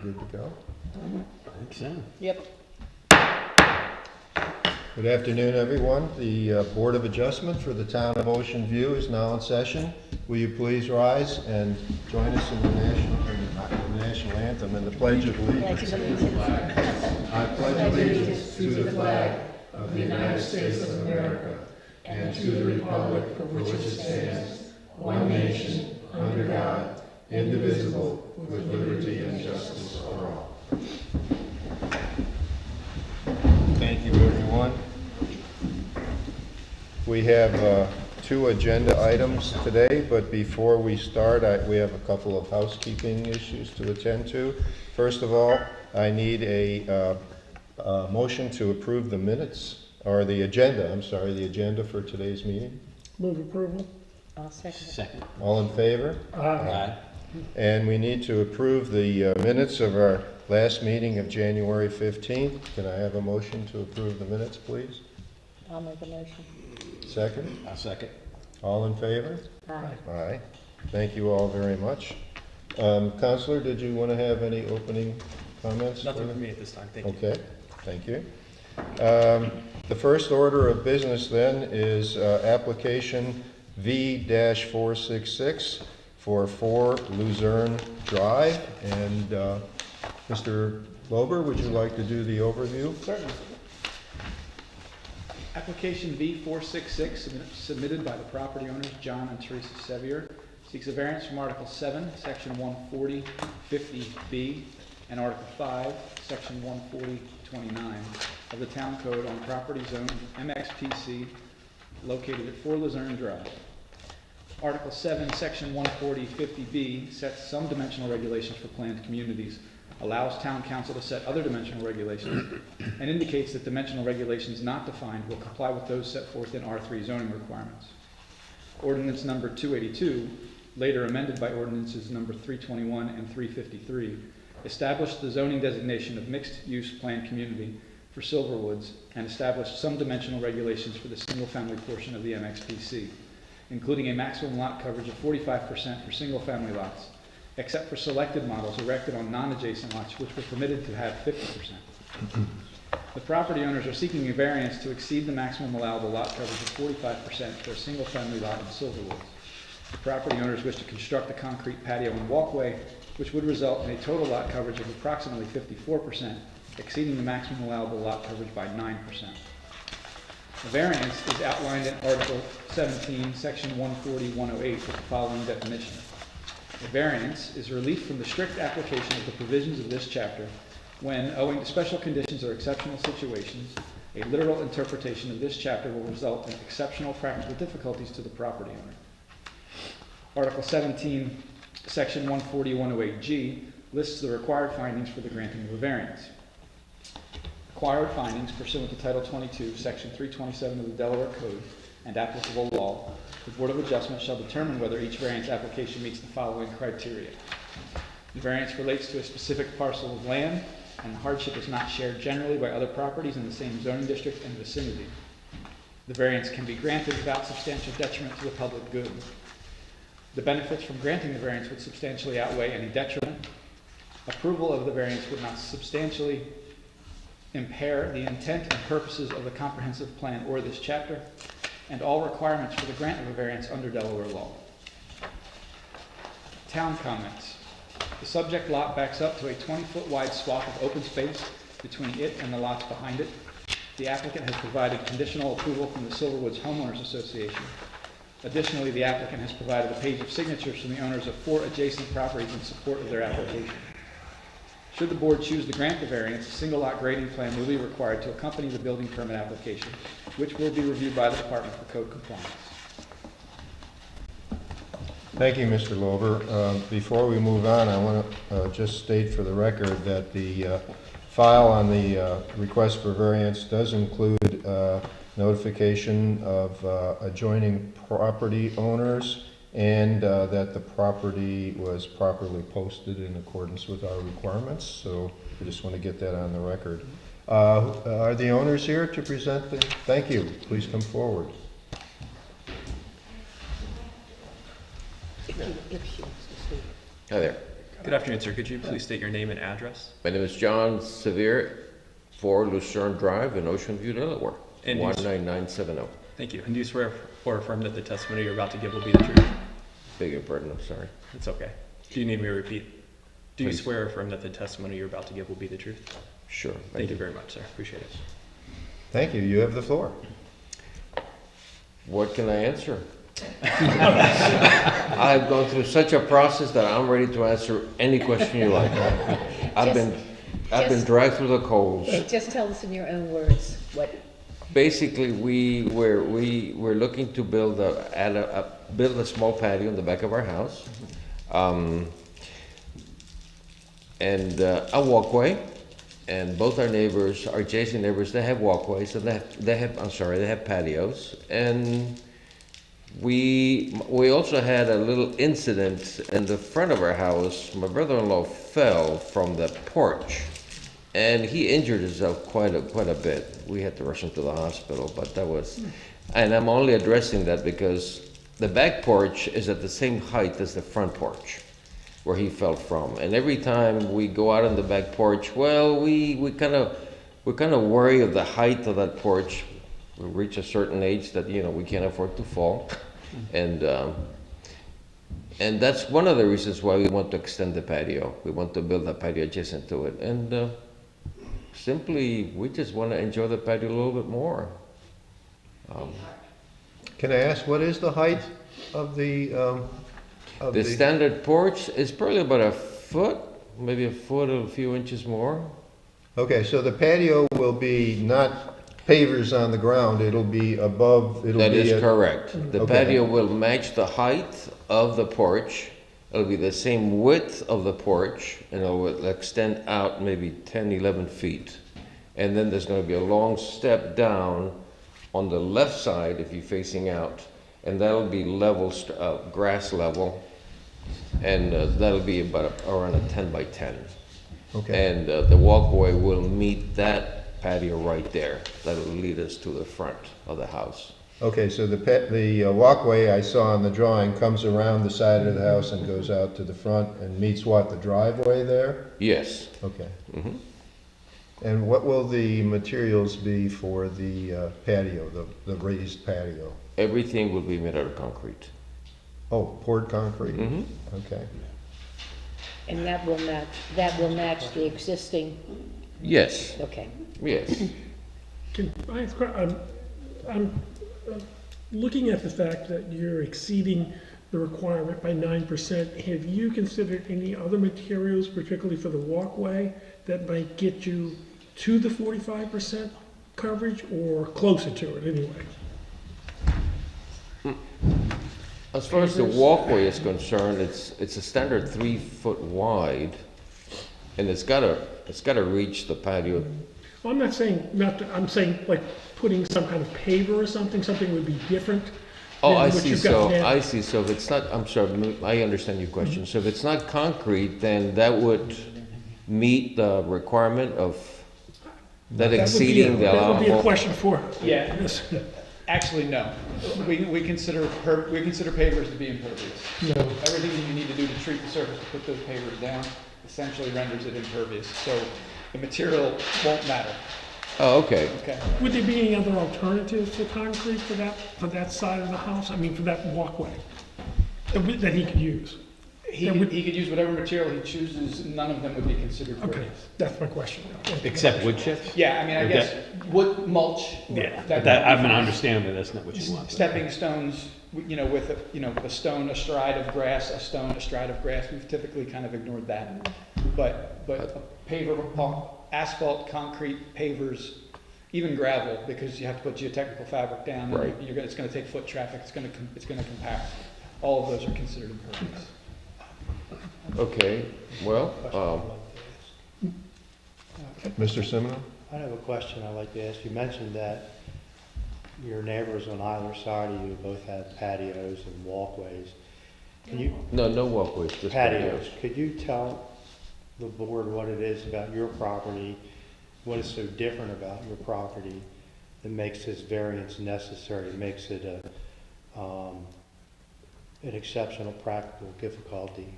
good to go? I think so. Yep. Good afternoon, everyone. The Board of Adjustment for the Town of Ocean View is now in session. Will you please rise and join us in the national anthem and the Pledge of Allegiance? I pledge allegiance to the flag of the United States of America and to the republic for which it stands, one nation, under God, indivisible, with liberty and justice for all. Thank you, everyone. We have two agenda items today, but before we start, we have a couple of housekeeping issues to attend to. First of all, I need a motion to approve the minutes, or the agenda for today's meeting. Move approval. I'll second. Second. All in favor? Aye. And we need to approve the minutes of our last meeting of January 15th. Can I have a motion to approve the minutes, please? I'll make a motion. Second? I'll second. All in favor? Aye. Aye. Thank you all very much. Counselor, did you want to have any opening comments? Nothing for me at this time, thank you. Okay, thank you. The first order of business then is application V-466 for 4 Luzerne Drive. And Mr. Lober, would you like to do the overview? Certainly. Application V-466 submitted by the property owners John and Teresa Sevier seeks a variance from Article 7, Section 140, 50B, and Article 5, Section 140.29 of the Town Code on property zone MXPC located at 4 Luzerne Drive. Article 7, Section 140, 50B sets some dimensional regulations for planned communities, allows Town Council to set other dimensional regulations, and indicates that dimensional regulations not defined will comply with those set forth in R3 zoning requirements. Ordinance number 282, later amended by ordinances number 321 and 353, established the zoning designation of mixed-use planned community for Silverwoods and established some dimensional regulations for the single-family portion of the MXPC, including a maximum lot coverage of 45% for single-family lots, except for selected models erected on non-adjacent lots, which were permitted to have 50%. The property owners are seeking a variance to exceed the maximum allowable lot coverage of 45% for a single-family lot in Silverwoods. The property owners wish to construct a concrete patio and walkway, which would result in a total lot coverage of approximately 54%, exceeding the maximum allowable lot coverage by 9%. The variance is outlined in Article 17, Section 140.108 with the following definition. A variance is relief from the strict application of the provisions of this chapter when, owing to special conditions or exceptional situations, a literal interpretation of this chapter will result in exceptional practical difficulties to the property owner. Article 17, Section 140.108G lists the required findings for the granting of a variance. Required findings pursuant to Title 22, Section 327 of the Delaware Code and applicable law, the Board of Adjustment shall determine whether each variance application meets the following criteria. The variance relates to a specific parcel of land, and the hardship is not shared generally by other properties in the same zoning district and vicinity. The variance can be granted without substantial detriment to the public good. The benefits from granting the variance would substantially outweigh any detriment. Approval of the variance would not substantially impair the intent and purposes of the comprehensive plan or this chapter, and all requirements for the grant of a variance under Delaware law. Town comments. The subject lot backs up to a 20-foot wide swath of open space between it and the lots behind it. The applicant has provided conditional approval from the Silverwoods Homeowners Association. Additionally, the applicant has provided a page of signatures from the owners of 4 adjacent properties in support of their application. Should the board choose to grant the variance, a single lot grading plan will be required to accompany the building permit application, which will be reviewed by the Department for Code Compliance. Thank you, Mr. Lober. Before we move on, I want to just state for the record that the file on the request for variance does include notification of adjoining property owners and that the property was properly posted in accordance with our requirements. So I just want to get that on the record. Are the owners here to present the? Thank you. Please come forward. If she wants to speak. Hi there. Good afternoon, sir. Could you please state your name and address? My name is John Sevier, 4 Lucerne Drive in Ocean View, Delaware, And you s- 19970. Thank you. And do you swear or affirm that the testimony you're about to give will be the truth? Beg your pardon, I'm sorry. It's okay. Do you need me to repeat? Do you Please. swear or affirm that the testimony you're about to give will be the truth? Sure. Thank you very much, sir. Appreciate it. Thank you. You have the floor. What can I answer? I've gone through such a process that I'm ready to answer any question you like. I've been just- dragged through the coals. Just tell us in your own words what, Basically, we're looking to build build a small patio in the back of our house, and a walkway. And both our neighbors, our adjacent neighbors, they have walkways, and they have patios. And we also had a little incident in the front of our house. My brother-in-law fell from the porch, and he injured himself quite a bit. We had to rush him to the hospital, but that was, and I'm only addressing that because the back porch is at the same height as the front porch where he fell from. And every time we go out on the back porch, well, we kind of worry of the height of that porch. We reach a certain age that, we can't afford to fall. And that's one of the reasons why we want to extend the patio. We want to build a patio adjacent to it. And simply, we just want to enjoy the patio a little bit more. Can I ask, what is the height of the The standard porch is probably about a foot, maybe a foot or a few inches more. Okay, so the patio will be not pavers on the ground, it'll be above, it'll That be... is correct. The Okay. patio will match the height of the porch. It'll be the same width of the porch, and it will extend out maybe 10, 11 feet. And then there's going to be a long step down on the left side if you're facing out, and that'll be level, grass level, and that'll be about around a 10 by 10. Okay, And the walkway will meet that patio right there. That'll lead us to the front of the house. okay, so the walkway I saw on the drawing comes around the side of the house and goes out to the front and meets what, the driveway there? Yes. Okay. Mhm. And what will the materials be for the patio, the raised patio? Everything will be made out of concrete. Oh, poured concrete? Mhm. Okay. and that will match the existing, Yes, okay. yes. Can I ask, I'm looking at the fact that you're exceeding the requirement by 9%. Have you considered any other materials, particularly for the walkway, that might get you to the 45% coverage or closer to it anyway? As far as the walkway is concerned, it's a standard 3 foot wide, and it's gotta reach the patio. Well, I'm not saying, I'm saying like putting some kind of paver or something would be different Oh, than I what see, you've got now. I see, so if it's not, I'm sorry, I understand your question. So if it's not concrete, then that would meet the requirement of that exceeding the That would be a allowable. question for Yeah. this. Actually, no. We consider pavers to be impervious. No. Everything that you need to do to treat the surface to put those pavers down essentially renders it impervious. So the material won't matter, Oh, okay. okay? Would there be any other alternatives to concrete for that side of the house? I mean, for that walkway that he could use? He could use whatever material he chooses, none of them would be considered Okay, pervious. that's my question. Except wood chips? Yeah, I mean, I Okay. guess wood mulch. Yeah, but that, I'm gonna understand that that's not what you want. Stepping stones, with a stone, a stride of grass, a stone, a stride of grass, we've typically kind of ignored that. But paver, asphalt, concrete, pavers, even gravel, because you have to put geotechnical fabric down. and Right. It's gonna take foot traffic, it's gonna compact. All of those are considered impervious. Okay, well, Mr. Semino? I have a question I'd like to ask. You mentioned that your neighbors on either side of you both have patios and walkways. Can you, no walkways, just patios, could you tell the board what it is about your property, what is so different about your property that makes this variance necessary, makes it an exceptional practical difficulty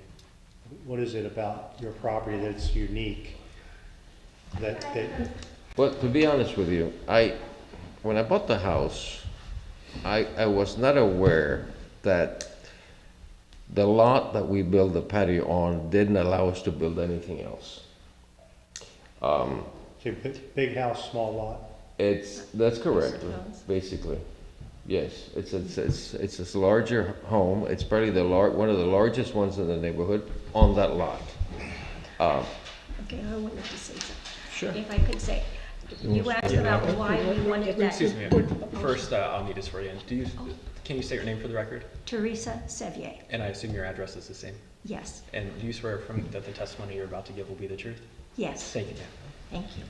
What is it about your property that's unique? That, But to be honest with you, when I bought the house, I was not aware that the lot that we built the patio on didn't allow us to build anything else. so big house, small lot? That's correct, basically. Yes, it's this larger home. It's probably one of the largest ones in the neighborhood on that lot. Okay, I wanted to say something. Sure. If I could say, you asked about why we wanted that. Excuse me, first, I'll need to swear you in. Can you state your name for the record? Teresa Sevier, And I assume your address is the same? yes, And do you swear that the testimony you're about to give will be the truth? yes, Thank you, ma'am. thank you.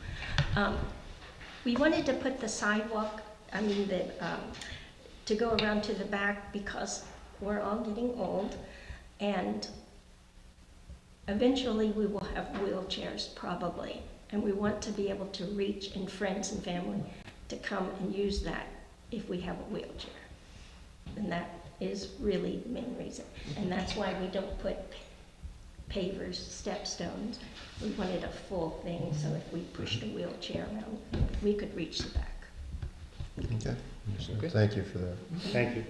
We wanted to put the sidewalk, to go around to the back because we're all getting old, and eventually we will have wheelchairs probably, and we want to be able to reach, and friends and family to come and use that if we have a wheelchair. And that is really the main reason. And that's why we don't put pavers, step stones. We wanted a full thing, so if we pushed a wheelchair around, we could reach the back. Okay, thank you for that. Thank you.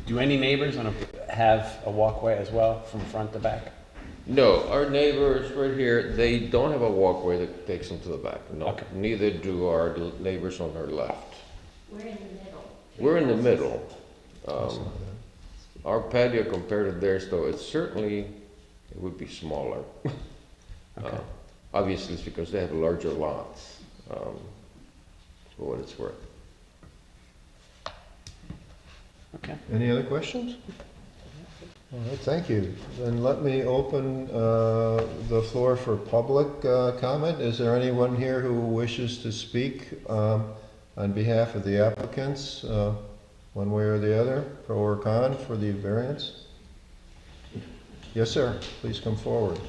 Do any neighbors want to have a walkway as well from front to back? No, our neighbors right here, they don't have a walkway that takes them to the back. No, Okay. neither do our neighbors on our left. We're in the middle. We're in the middle. Our patio compared to theirs, though, it would be smaller. Okay. Obviously, it's because they have larger lots, for what it's worth. Okay. Any other questions? All right, thank you. Then let me open the floor for public comment. Is there anyone here who wishes to speak on behalf of the applicants, one way or the other, pro or con for the variance? Yes, sir. Please come forward.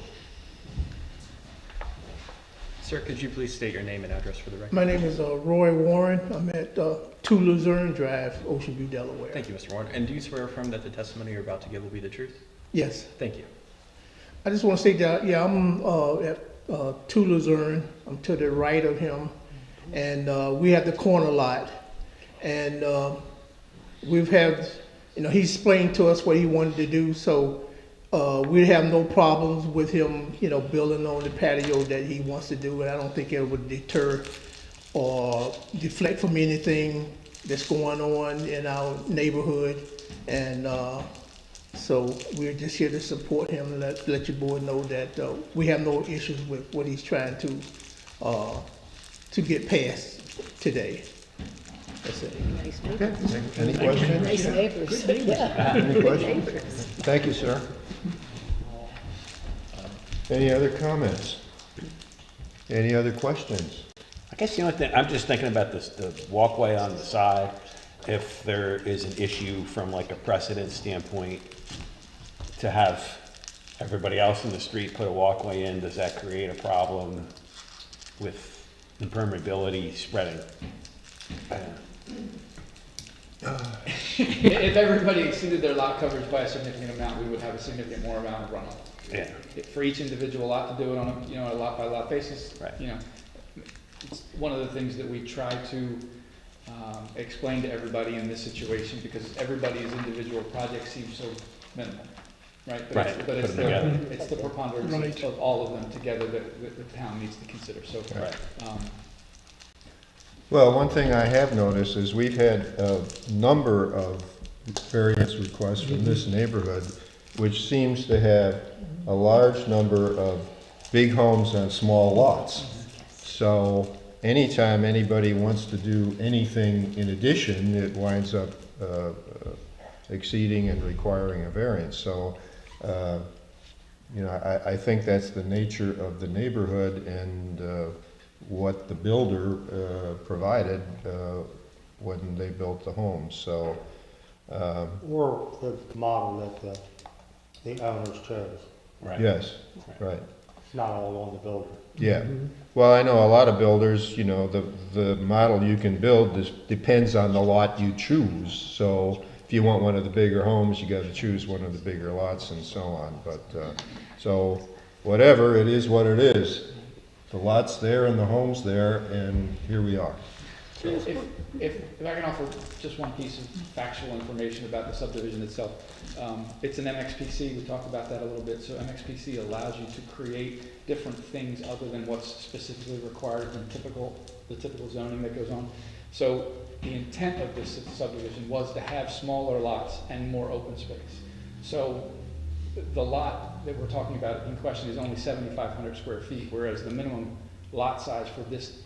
Sir, could you please state your name and address for the record? My name is Roy Warren. I'm at 2 Luzerne Drive, Ocean View, Delaware. Thank you, Mr. Warren. And do you swear or affirm that the testimony you're about to give will be the truth? Yes. Thank you. I just want to say that, yeah, I'm at 2 Luzerne. I'm to the right of him. And we have the corner lot. And we've had, he explained to us what he wanted to do. So we have no problems with him, building on the patio that he wants to do. And I don't think it would deter or deflect from anything that's going on in our neighborhood. And so we're just here to support him and let your board know that we have no issues with what he's trying to get passed today. That's it. Nice Okay. neighbors. Any questions? Nice neighbors. Yeah. Any questions? Thank you, sir. Any other comments? Any other questions? I guess the only thing, I'm just thinking about this, the walkway on the side. If there is an issue from like a precedent standpoint to have everybody else in the street put a walkway in, does that create a problem with impermeability spreading? If everybody exceeded their lot coverage by a significant amount, we would have a significant more amount of runoff. Yeah. For each individual lot to do it on a lot by lot basis. Right. It's one of the things that we try to explain to everybody in this situation, because everybody's individual project seems so minimal, right? But Right. But Put them together. it's the preponderance Right. of all of them together that the town needs to consider, so. Right. Well, one thing I have noticed is we've had a number of variance requests from this neighborhood, which seems to have a large number of big homes on small lots. So anytime anybody wants to do anything in addition, it winds up exceeding and requiring a variance. So, I think that's the nature of the neighborhood and what the builder provided when they built the homes. So, Or the model that the owners chose. Right. yes, right. It's not all on the builder. Yeah, well, I know a lot of builders, the model you can build depends on the lot you choose. So if you want one of the bigger homes, you gotta choose one of the bigger lots and so on. But, So whatever, it is what it is. The lot's there and the home's there, and here we are. If I can offer just one piece of factual information about the subdivision itself. It's an MXPC, we talked about that a little bit, so MXPC allows you to create different things other than what's specifically required from the typical zoning that goes on. So the intent of this subdivision was to have smaller lots and more open space. So the lot that we're talking about in question is only 7,500 square feet, whereas the minimum lot size for this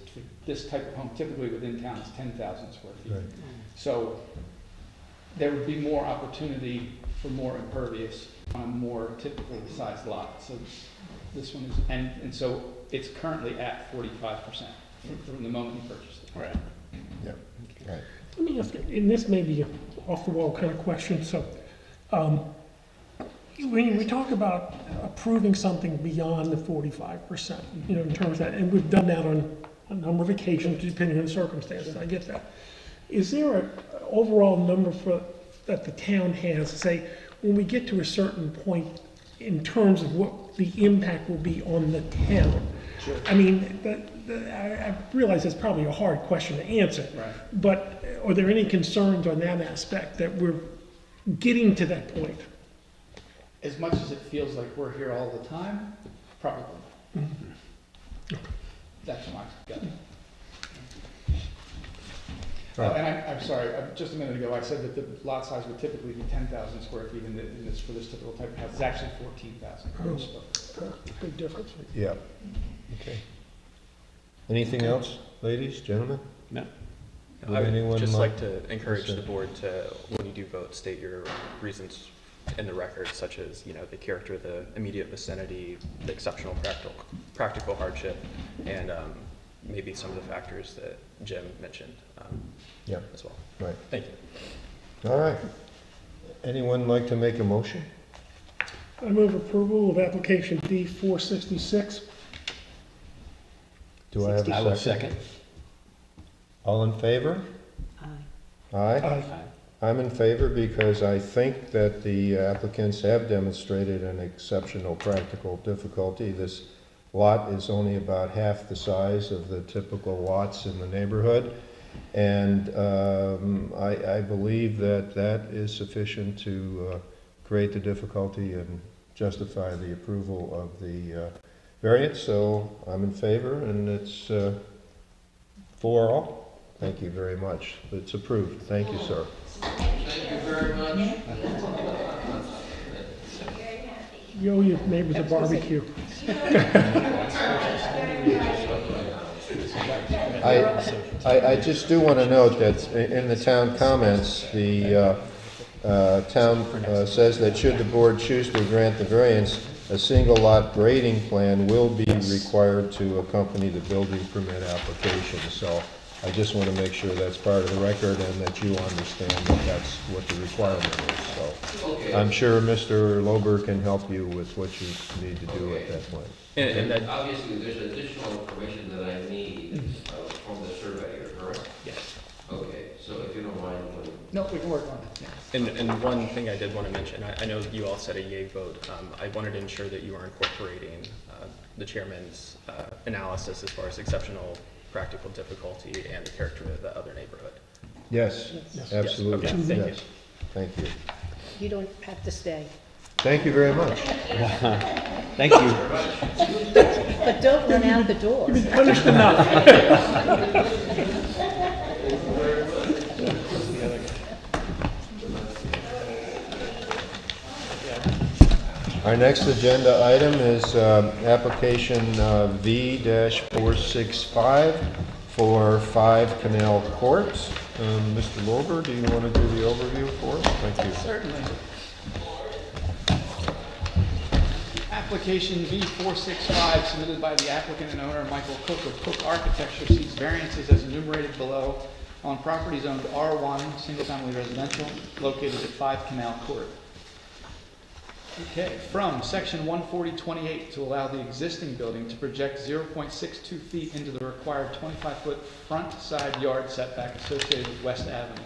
type of home typically within town is 10,000 square feet. Right. So there would be more opportunity for more impervious on a more typically sized lot. So this one is, and so it's currently at 45% from the moment you purchased it. Right. Yeah, right. Let me ask you, and this may be an off-the-wall kind of question, so, when we talk about approving something beyond the 45%, you know, in terms of that, and we've done that on a number of occasions, depending on the circumstances, I get that. Is there an overall number that the town has, say, when we get to a certain point in terms of what the impact will be on the town? Sure. I mean, I realize it's probably a hard question to answer, Right. but are there any concerns on that aspect that we're getting to that point? As much as it feels like we're here all the time, probably not. That's my gut. Right. And I'm sorry, just a minute ago, I said that the lot size would typically be 10,000 square feet for this typical type of house. It's actually 14,000. Big difference. Yeah, okay. Anything else, ladies, gentlemen? No. Would I would anyone just like- like to encourage the board to, when you do vote, state your reasons in the record, such as, you know, the character of the immediate vicinity, the exceptional practical hardship, and maybe some of the factors that Jim mentioned Yeah, as well. right. Thank you. All right. Anyone like to make a motion? I move approval of application D 466. Do I have a second? I will second. All in favor? Aye. Aye? Aye. I'm in favor because I think that the applicants have demonstrated an exceptional practical difficulty. This lot is only about half the size of the typical lots in the neighborhood. And I believe that that is sufficient to create the difficulty and justify the approval of the variance. So I'm in favor, and it's 4-all. Thank you very much. It's approved. Thank you, sir. Thank you very much. You owe your neighbors a barbecue. I just do want to note that in the town comments, the town says that should the board choose to grant the variance, a single lot grading plan will be required to accompany the building permit application. So I just want to make sure that's part of the record and that you understand that that's what the requirement is. So I'm sure Mr. Lober can help you with what you need to do at that point. And that, Obviously, there's additional information that I need from the surveyor, correct? yes. Okay, so if you don't mind, No, we can work on it, yeah. And one thing I did want to mention, I know you all said a yay vote. I wanted to ensure that you are incorporating the chairman's analysis as far as exceptional practical difficulty and the character of the other neighborhood. Yes, absolutely. okay, thank you. Yes. Thank you. You don't have to stay. Thank you very much. Thank you. But don't run out the door. Punished enough. Our next agenda item is application V-465 for 5 Canal Court. Mr. Lober, do you want to do the overview for us? Thank you. Certainly. Application V-465 submitted by the applicant and owner Michael Cook of Cook Architecture seeks variances as enumerated below on property zoned R1, single-family residential, located at 5 Canal Court. Okay, from section 14028 to allow the existing building to project 0.62 feet into the required 25-foot front side yard setback associated with West Avenue.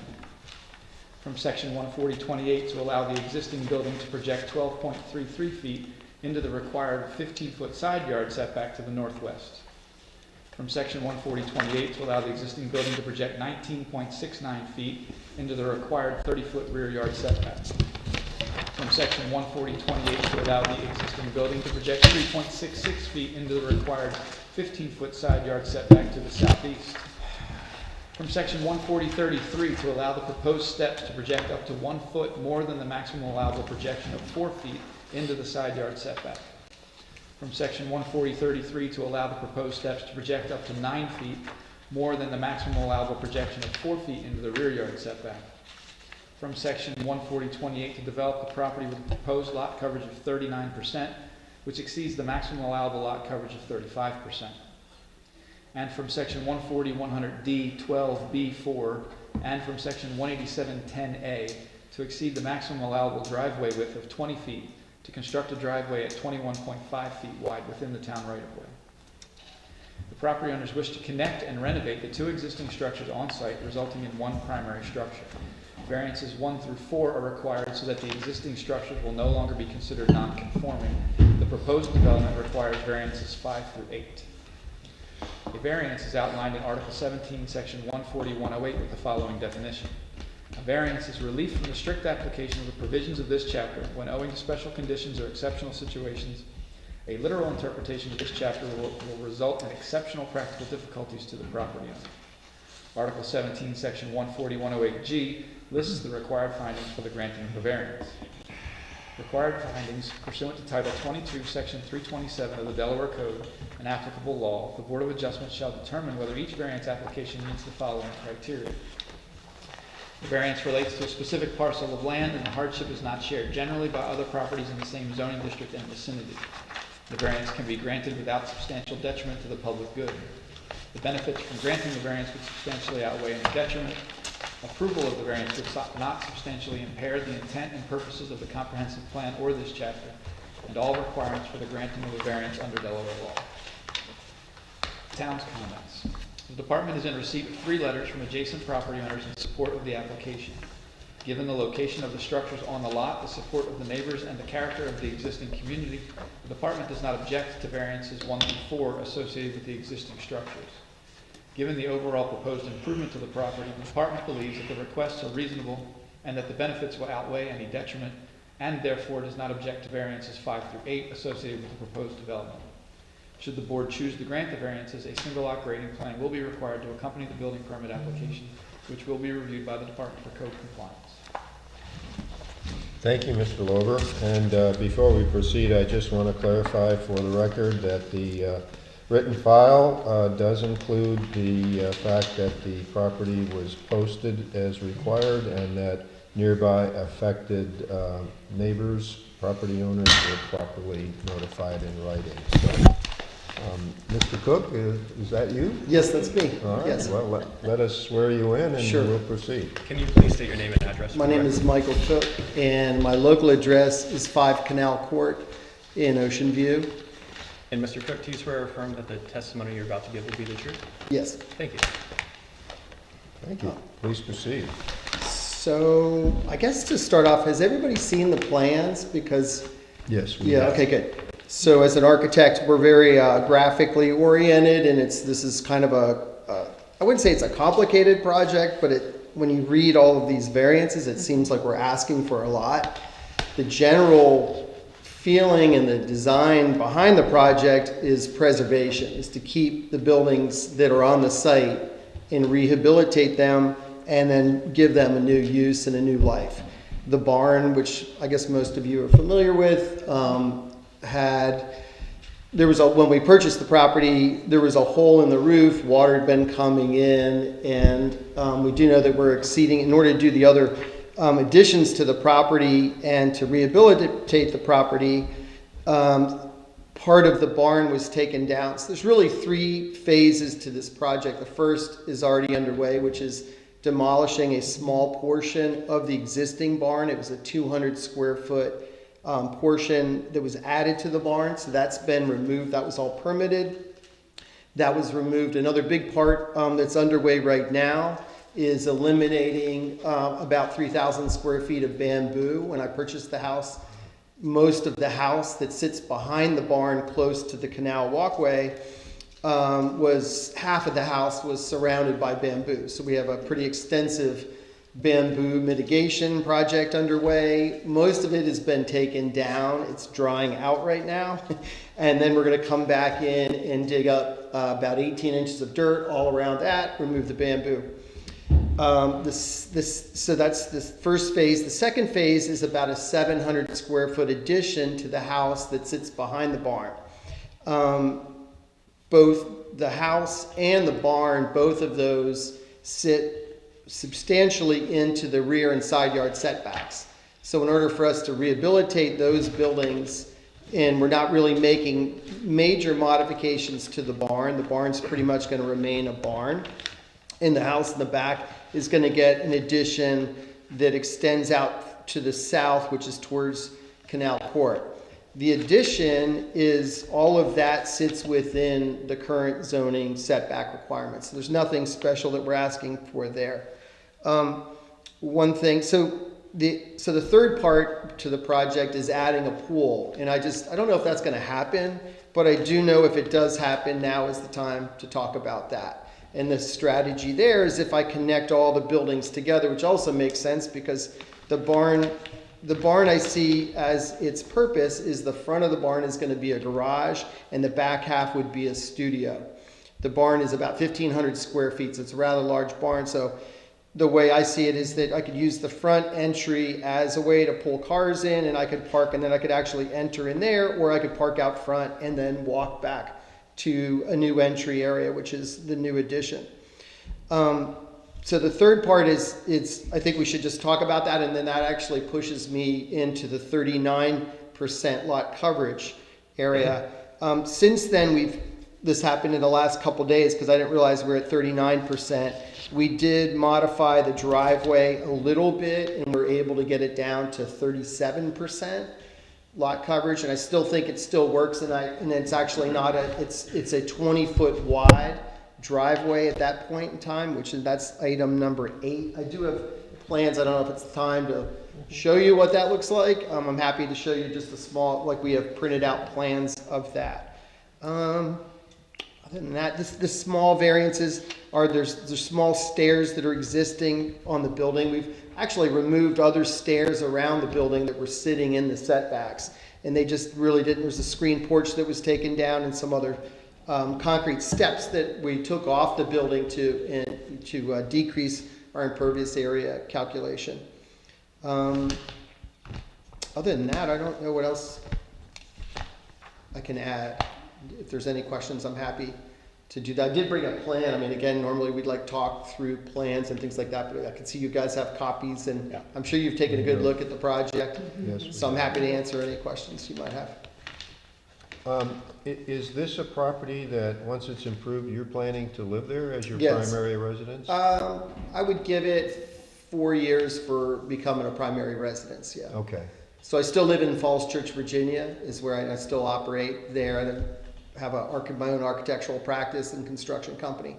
From section 14028 to allow the existing building to project 12.33 feet into the required 15-foot side yard setback to the northwest. From section 140.28 to allow the existing building to project 19.69 feet into the required 30-foot rear yard setback. From section 140.28 to allow the existing building to project 3.66 feet into the required 15-foot side yard setback to the southeast. From section 140.33 to allow the proposed steps to project up to 1 foot more than the maximum allowable projection of 4 feet into the side yard setback. From section 140.33 to allow the proposed steps to project up to 9 feet more than the maximum allowable projection of 4 feet into the rear yard setback. From section 140.28 to develop the property with a proposed lot coverage of 39%, which exceeds the maximum allowable lot coverage of 35%. And from section 140.100D 12B4 and from section 187.10A to exceed the maximum allowable driveway width of 20 feet to construct a driveway at 21.5 feet wide within the town right-of-way. The property owners wish to connect and renovate the 2 existing structures on site, resulting in 1 primary structure. Variances 1 through 4 are required so that the existing structures will no longer be considered non-conforming. The proposed development requires variances 5 through 8. A variance is outlined in Article 17, Section 140.108 with the following definition. A variance is relief from the strict application of the provisions of this chapter when, owing to special conditions or exceptional situations, a literal interpretation of this chapter will result in exceptional practical difficulties to the property owner. Article 17, Section 140.108G lists the required findings for the granting of a variance. Required findings pursuant to Title 22, Section 327 of the Delaware Code and applicable law, the Board of Adjustment shall determine whether each variance application meets the following criteria. The variance relates to a specific parcel of land and the hardship is not shared generally by other properties in the same zoning district and vicinity. The variance can be granted without substantial detriment to the public good. The benefits from granting the variance would substantially outweigh any detriment. Approval of the variance would not substantially impair the intent and purposes of the comprehensive plan or this chapter, and all requirements for the granting of a variance under Delaware law. Town's comments. The department is in receipt of 3 letters from adjacent property owners in support of the application. Given the location of the structures on the lot, the support of the neighbors, and the character of the existing community, the department does not object to variances 1 through 4 associated with the existing structures. Given the overall proposed improvement to the property, the department believes that the requests are reasonable and that the benefits will outweigh any detriment, and therefore does not object to variances 5 through 8 associated with the proposed development. Should the board choose to grant the variances, a single lot grading plan will be required to accompany the building permit application, which will be reviewed by the Department for Code Compliance. Thank you, Mr. Lober. And before we proceed, I just want to clarify for the record that the written file does include the fact that the property was posted as required and that nearby affected neighbors, property owners were properly notified in writing. So, Mr. Cook, is that you? Yes, that's me. All right. Yes. Well, let us swear you in and Sure. we'll proceed. Can you please state your name and address? My name is Michael Cook, and my local address is 5 Canal Court in Ocean View. And Mr. Cook, do you swear or affirm that the testimony you're about to give will be the truth? Yes. Thank you. Thank you. Please proceed. So, I guess to start off, has everybody seen the plans? Because, Yes. we yeah, have. okay, good. So as an architect, we're very graphically oriented, and this is kind of I wouldn't say it's a complicated project, but when you read all of these variances, it seems like we're asking for a lot. The general feeling and the design behind the project is preservation, is to keep the buildings that are on the site and rehabilitate them and then give them a new use and a new life. The barn, which I guess most of you are familiar with, when we purchased the property, there was a hole in the roof, water had been coming in, and we do know that we're exceeding, in order to do the other additions to the property and to rehabilitate the property, part of the barn was taken down. So there's really 3 phases to this project. The first is already underway, which is demolishing a small portion of the existing barn. It was a 200 square foot portion that was added to the barn, so that's been removed. That was all permitted. That was removed. Another big part that's underway right now is eliminating about 3,000 square feet of bamboo. When I purchased the house, most of the house that sits behind the barn close to the canal walkway, was half of the house was surrounded by bamboo. So we have a pretty extensive bamboo mitigation project underway. Most of it has been taken down. It's drying out right now. And then we're going to come back in and dig up about 18 inches of dirt all around that, remove the bamboo. So that's the first phase. The second phase is about a 700 square foot addition to the house that sits behind the barn. Both the house and the barn, both of those sit substantially into the rear and side yard setbacks. So in order for us to rehabilitate those buildings, and we're not really making major modifications to the barn's pretty much going to remain a barn. And the house in the back is going to get an addition that extends out to the south, which is towards Canal Court. The addition is, all of that sits within the current zoning setback requirements. There's nothing special that we're asking for there. One thing, so the third part to the project is adding a pool. And I don't know if that's going to happen, but I do know if it does happen, now is the time to talk about that. And the strategy there is if I connect all the buildings together, which also makes sense because the barn I see as its purpose is the front of the barn is going to be a garage and the back half would be a studio. The barn is about 1,500 square feet, so it's a rather large barn. So the way I see it is that I could use the front entry as a way to pull cars in and I could park and then I could actually enter in there, or I could park out front and then walk back to a new entry area, which is the new addition. So the third part is I think we should just talk about that, and then that actually pushes me into the 39% lot coverage area. Since then, this happened in the last couple days because I didn't realize we were at 39%. We did modify the driveway a little bit, and we're able to get it down to 37% lot coverage, and I still think it still works, and it's actually not it's a 20-foot wide driveway at that point in time, that's item number 8. I do have plans. I don't know if it's time to show you what that looks like. I'm happy to show you just a small, like we have printed out plans of that. Other than that, the small variances are there's small stairs that are existing on the building. We've actually removed other stairs around the building that were sitting in the setbacks, and they just really didn't. There's a screen porch that was taken down and some other concrete steps that we took off the building to decrease our impervious area calculation. Other than that, I don't know what else I can add. If there's any questions, I'm happy to do that. I did bring a plan. I mean, again, normally we'd like talk through plans and things like that, but I can see you guys have copies, and yeah. I'm sure you've taken a good look at the project. Yes, so I'm happy to answer any questions you might have. Is this a property that, once it's improved, you're planning to live there as your Yes. primary residence? I would give it 4 years for becoming a primary residence, yeah. Okay. So I still live in Falls Church, Virginia, is where I still operate there. I have my own architectural practice and construction company.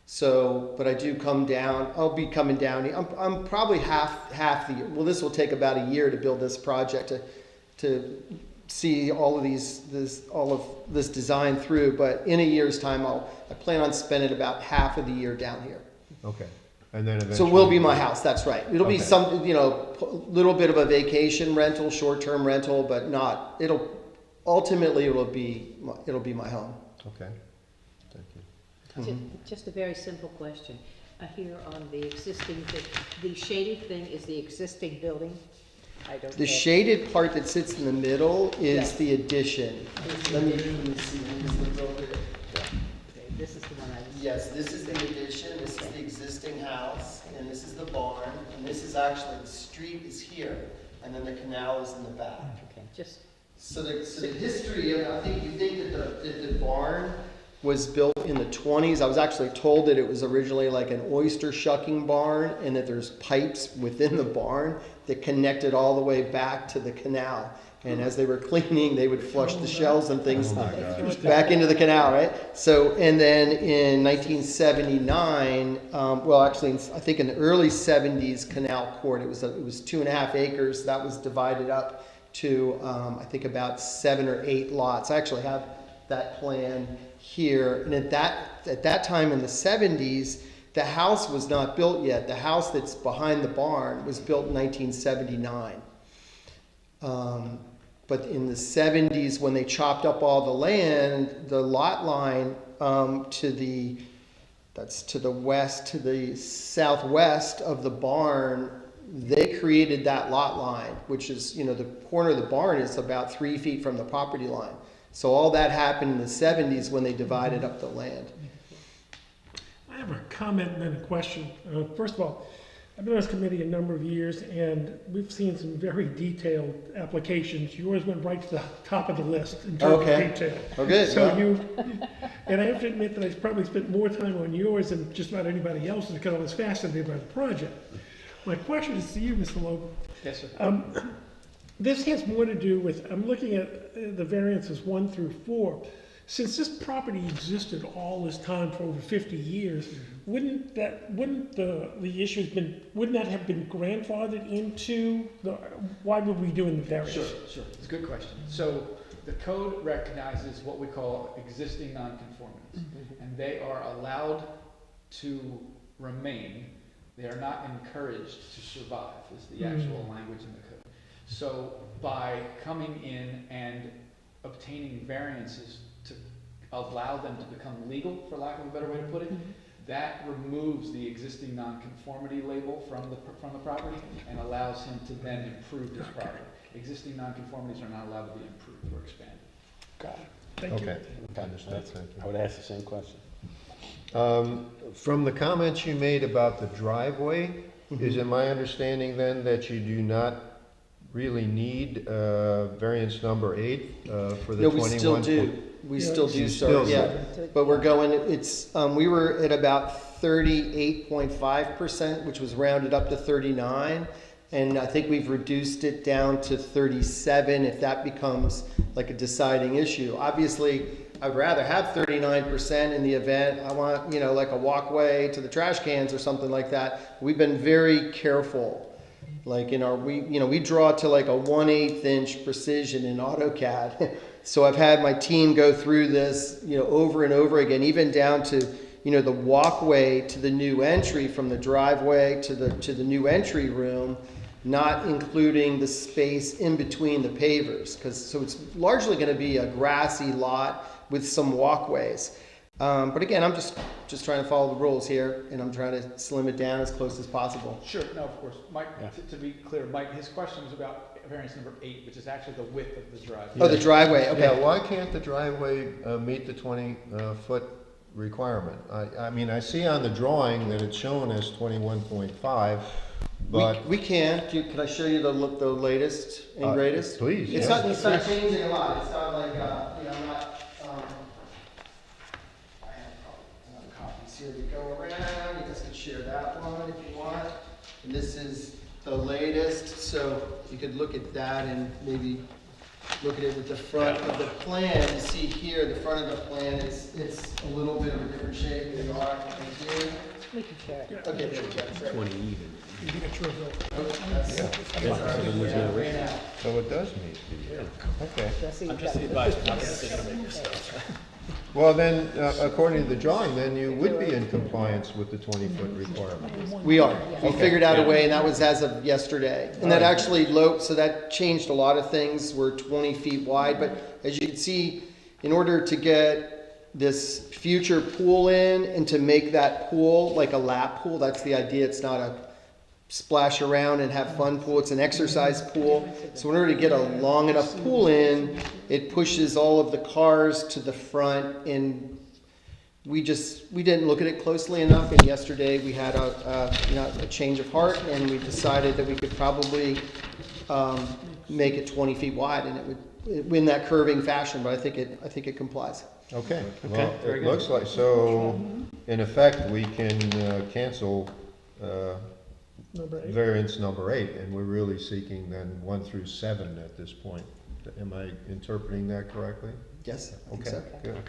So, but I do come down. I'll be coming down. I'm probably half the year. Well, this will take about a year to build this project to see all of this design through. But in a year's time, I plan on spending about half of the year down here. Okay. And then eventually. So it will be my house. That's right. It'll be Okay. some, little bit of a vacation rental, short-term rental, but not. Ultimately it'll be my home. Okay. Thank you. Just a very simple question. Here on the existing, the shaded thing is the existing building? I don't know. The shaded part that sits in the middle is Yes. the addition. Let me see. Okay, this is the one I was. Yes, this is the addition. This is the existing house, and this is the barn, and this is actually the street is here, and then the canal is in the back. Okay, just. So the history of, I think you think that the barn was built in the 20s. I was actually told that it was originally like an oyster shucking barn, and that there's pipes within the barn that connected all the way back to the canal. And as they were cleaning, they would flush the shells and things back into the canal, right? So, and then in 1979, I think in the early 70s, Canal Court, it was 2.5 acres that was divided up to, I think about 7 or 8 lots. I actually have that plan here. And at that time in the 70s, the house was not built yet. The house that's behind the barn was built in 1979. But in the 70s, when they chopped up all the land, the lot line to the west, to the southwest of the barn, they created that lot line, which is, the corner of the barn is about 3 feet from the property line. So all that happened in the 70s when they divided up the land. I have a comment and then a question. First of all, I've been on this committee a number of years, and we've seen some very detailed applications. Yours went right to the top of the list in terms of detail. Oh, good. So Well, and I have to admit that I probably spent more time on yours than just about anybody else's because I was fascinated by the project. My question is to you, Mr. Logan. Yes, sir. This has more to do with, I'm looking at the variances 1 through 4. Since this property existed all this time for over 50 years, wouldn't that have been grandfathered into why were we doing the variance? Sure. It's a good question. So the code recognizes what we call existing nonconformities, and they are allowed to remain. They are not encouraged to survive, is the actual language in the code. So by coming in and obtaining variances to allow them to become legal, for lack of a better way to put it, that removes the existing nonconformity label from the property and allows him to then improve his property. Existing nonconformities are not allowed to be improved or expanded. Got it. Thank you. Okay, understood, thank I would ask the same question. you. From the comments you made about the driveway, is it my understanding then that you do not really need variance number 8 for the 21? no, we still do. We still do, sir. Yeah, but we're going. We were at about 38.5%, which was rounded up to 39, and I think we've reduced it down to 37 if that becomes like a deciding issue. Obviously, I'd rather have 39% in the event I want, like a walkway to the trash cans or something like that. We've been very careful. Like we draw to like a 1/8 inch precision in AutoCAD. So I've had my team go through this, over and over again, even down to, the walkway to the new entry from the driveway to the new entry room, not including the space in between the pavers. So it's largely going to be a grassy lot with some walkways. But again, I'm just trying to follow the rules here, and I'm trying to slim it down as close as possible. Sure, no, of course. Mike, to be clear, Mike, his question was about variance number 8, which is actually the width of the driveway. Oh, the driveway, okay. Yeah, why can't the driveway meet the 20-foot requirement? I mean, I see on the drawing that it's shown as 21.5, but... We can. Can I show you the latest and greatest? Please, It's yeah. not changing a lot. It's not like, I'm not... I have copies here to go around. You guys can share that one if you want. And this is the latest, so you could look at that and maybe look at it with the front of the plan. You see here, the front of the plan, it's a little bit of a different shape than right here. We can share it. Okay, there we go. 20 even. You can get your vote. So it does meet the... Okay. I'm just the advisor, not the decision maker, so. Well, then, according to the drawing, then you would be in compliance with the 20-foot requirement. We are. We Okay. figured out a way, and that was as of yesterday. And that actually so that changed a lot of things. We're 20 feet wide, but as you can see, in order to get this future pool in and to make that pool like a lap pool, that's the idea. It's not a splash around and have fun pool. It's an exercise pool. So in order to get a long enough pool in, it pushes all of the cars to the front, and we didn't look at it closely enough. And yesterday we had a change of heart, and we decided that we could probably make it 20 feet wide, and it would in that curving fashion. But I think it complies. Okay, well, it looks like, so, in effect, we can cancel Number 8. variance number 8, and we're really seeking then 1 through 7 at this point. Am I interpreting that correctly? Yes. I think Okay, so. good.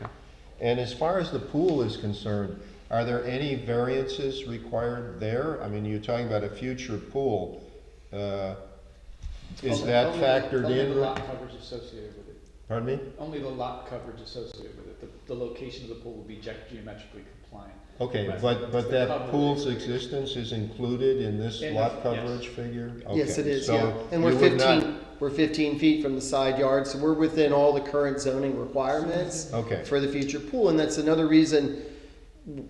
And as far as the pool is concerned, are there any variances required there? I mean, you're talking about a future pool. Is that factored Only in? the lot coverage associated with it. Pardon me? Only the lot coverage associated with it. The location of the pool will be geometrically compliant. Okay, Right. but It's the that coverage. pool's existence is included in this In the- lot yes. coverage figure? Yes, Okay, it is, so yeah. And we're you would not- 15 feet from the side yard, so we're within all the current zoning requirements Okay. for the future pool. And that's another reason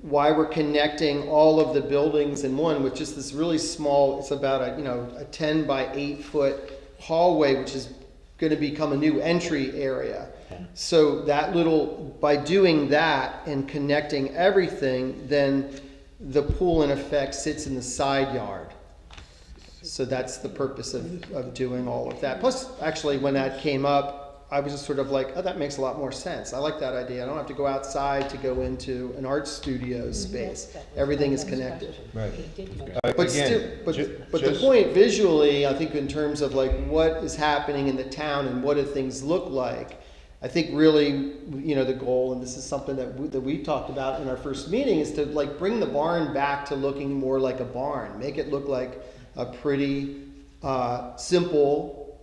why we're connecting all of the buildings in one with just this really small, it's about a 10 by 8 foot hallway, which is going to become a new entry area. So by doing that and connecting everything, then the pool in effect sits in the side yard. So that's the purpose of doing all of that. Plus, actually, when that came up, I was just sort of like, oh, that makes a lot more sense. I like that idea. I don't have to go outside to go into an art studio space. Everything is connected. Right. But still, but the point visually, I think in terms of like what is happening in the town and what do things look like, I think really, the goal, and this is something that we talked about in our first meeting, is to like bring the barn back to looking more like a barn, make it look like a pretty simple,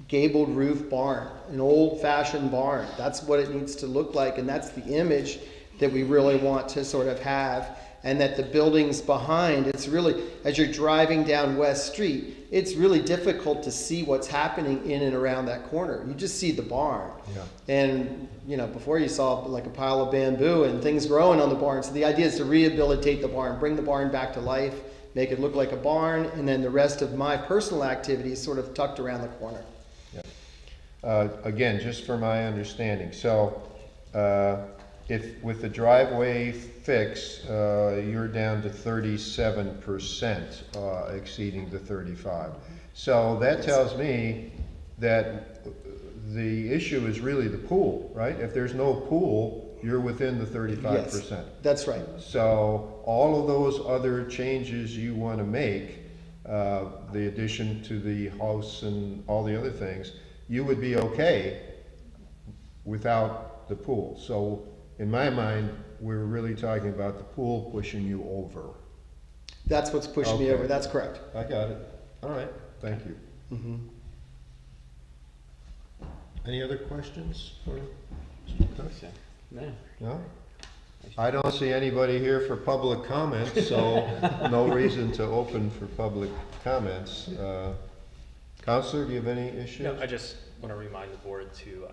gabled roof barn, an old-fashioned barn. That's what it needs to look like, and that's the image that we really want to sort of have. And that the buildings behind, it's really, as you're driving down West Street, it's really difficult to see what's happening in and around that corner. You just see the barn. Yeah. And, before you saw like a pile of bamboo and things growing on the barn. So the idea is to rehabilitate the barn, bring the barn back to life, make it look like a barn, and then the rest of my personal activities sort of tucked around the corner. Again, just for my understanding, so if with the driveway fix, you're down to 37% exceeding the 35. So that tells me that the issue is really the pool, right? If there's no pool, you're within the 35%. Yes, that's right. So all of those other changes you want to make, the addition to the house and all the other things, you would be okay without the pool. So in my mind, we're really talking about the pool pushing you over. That's what's pushing me Okay. over. That's correct. I got it. All right, thank you. Mm-hmm. Any other questions for Mr. Cook? No. No? I don't see anybody here for public comments, so no reason to open for public comments. Counselor, do you have any issues? No, I just want to remind the board to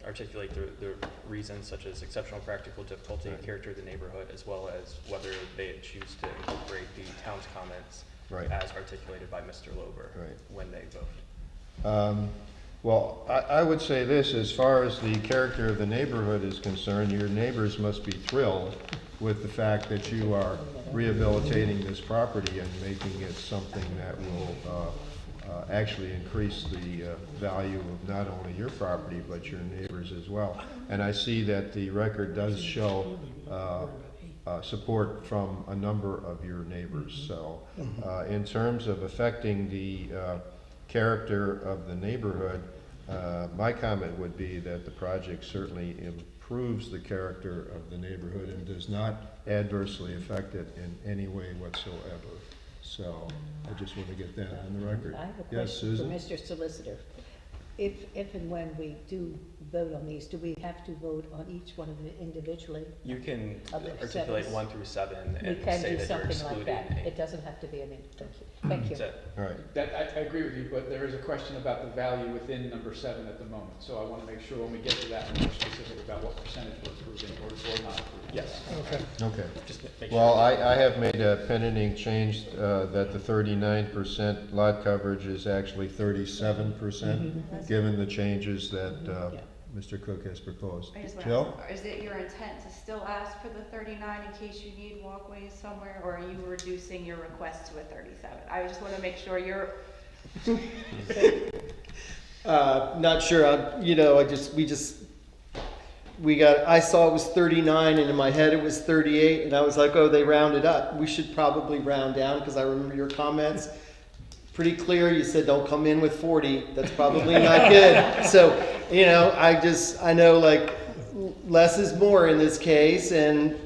articulate the reasons such as exceptional practical difficulty and character of the neighborhood, as well as whether they choose to incorporate the town's comments as articulated by Mr. Lober when they vote. Well, I would say this, as far as the character of the neighborhood is concerned, your neighbors must be thrilled with the fact that you are rehabilitating this property and making it something that will actually increase the value of not only your property, but your neighbors as well. And I see that the record does show support from a number of your neighbors. So in terms of affecting the character of the neighborhood, my comment would be that the project certainly improves the character of the neighborhood and does not adversely affect it in any way whatsoever. So I just want to get that on the record. I have a Yes, question for Susan? Mr. Solicitor. If and when we do vote on these, do we have to vote on each one of them individually? You can Of the articulate sevens. 1 through 7 We and can say do that you're something like excluding that. 8. It doesn't have to be, thank you. Thank you. That's it. All right. That, I agree with you, but there is a question about the value within number 7 at the moment. So I want to make sure when we get to that, we're more specific about what percentage we're approving or not approving. Yes. Okay. Just make Well, sure. I have made a pending change that the 39% lot coverage is actually 37%, given the changes that Mr. Cook has proposed. I just want Jill? to, is it your intent to still ask for the 39 in case you need walkways somewhere, or are you reducing your request to a 37? I just want to make sure you're. Not sure. I saw it was 39 and in my head it was 38 and I was like, oh, they rounded up. We should probably round down because I remember your comments. Pretty clear. You said don't come in with 40. That's probably not good. So, I know like less is more in this case. And,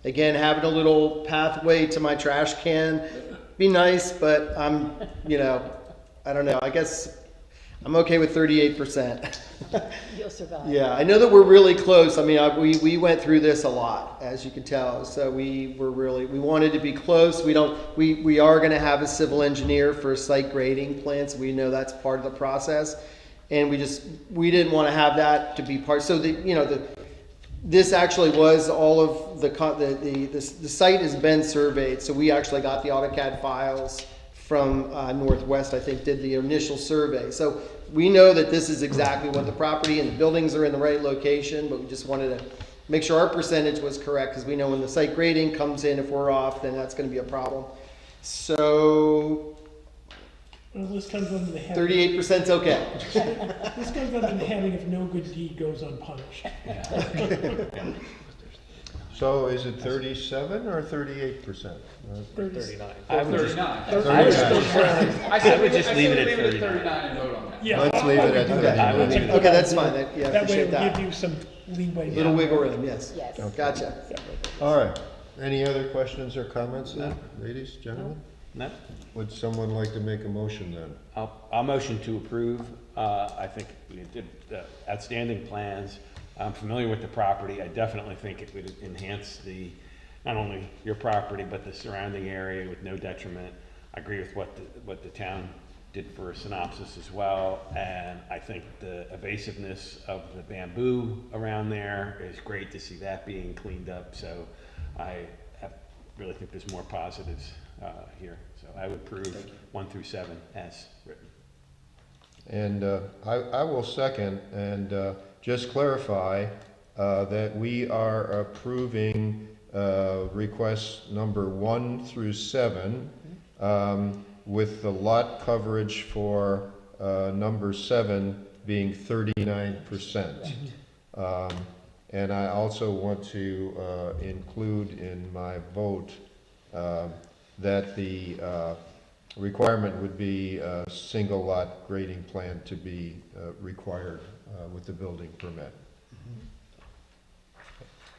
again, having a little pathway to my trash can be nice, but I'm, you know, I don't know, I guess I'm okay with 38%. You'll survive. Yeah, I know that we're really close. I mean, we went through this a lot, as you can tell. So we wanted to be close. We are going to have a civil engineer for a site grading plan, so we know that's part of the process. And we didn't want to have that to be part. So this actually was all of the site has been surveyed. So we actually got the AutoCAD files from Northwest, I think, did the initial survey. So we know that this is exactly what the property and the buildings are in the right location, but we just wanted to make sure our percentage was correct, because we know when the site grading comes in, if we're off, then that's going to be a problem. So Well, this comes under the heading. 38% is okay. This comes under the heading if no good deed goes unpunished. So is it 37 or 38%? 39. I would just, 39. I was still trying. I would just leave it at 39 and vote on that. Yeah. Let's leave it at Okay. I would leave it. Okay, that's fine. Yeah, That way appreciate it will give that. you some leeway. Little wiggle room, yes. Yes. Gotcha. All right. Any other questions or comments then, ladies, gentlemen? no? Would someone like to make a motion then? I'll motion to approve. I think we did outstanding plans. I'm familiar with the property. I definitely think it would enhance not only your property, but the surrounding area with no detriment. I agree with what the town did for Synopsis as well. And I think the evasiveness of the bamboo around there is great to see that being cleaned up. So I really think there's more positives here. So I would approve 1 through 7 as written. And I will second and just clarify that we are approving requests number 1 through 7 with the lot coverage for number 7 being 39%. And I also want to include in my vote that the requirement would be a single lot grading plan to be required with the building permit.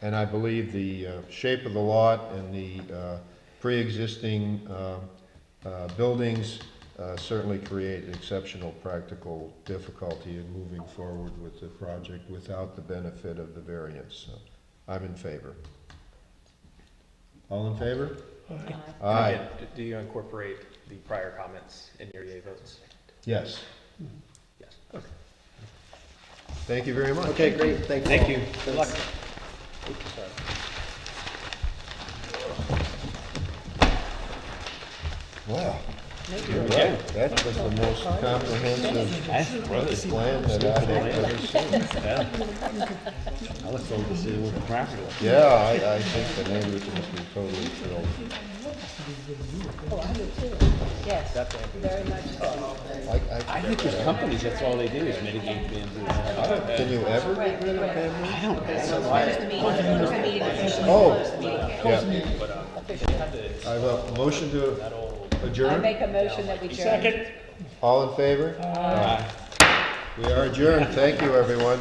And I believe the shape of the lot and the pre-existing buildings certainly create exceptional practical difficulty in moving forward with the project without the benefit of the variance. So I'm in favor. All in favor? Aye. And again, do you incorporate the prior comments in your yea votes? Yes. Yes. Thank you very much. Okay, great. Thank you. Thank you. Good luck. Wow. Here we go. That was the most comprehensive plan that I have ever seen. I look forward to seeing what the property looks like. Yeah, I think the neighbors must be totally thrilled. Oh, I do too. Yes, very much so. I think there's companies, that's all they do is mitigate bamboo. Can you ever get rid of bamboo? I don't know. Close the meeting. Close the meeting. Officially Oh, close the meeting. yeah. I have a motion to I adjourn. make a motion that we adjourn. Second. All in favor? We are adjourned. Thank you, everyone.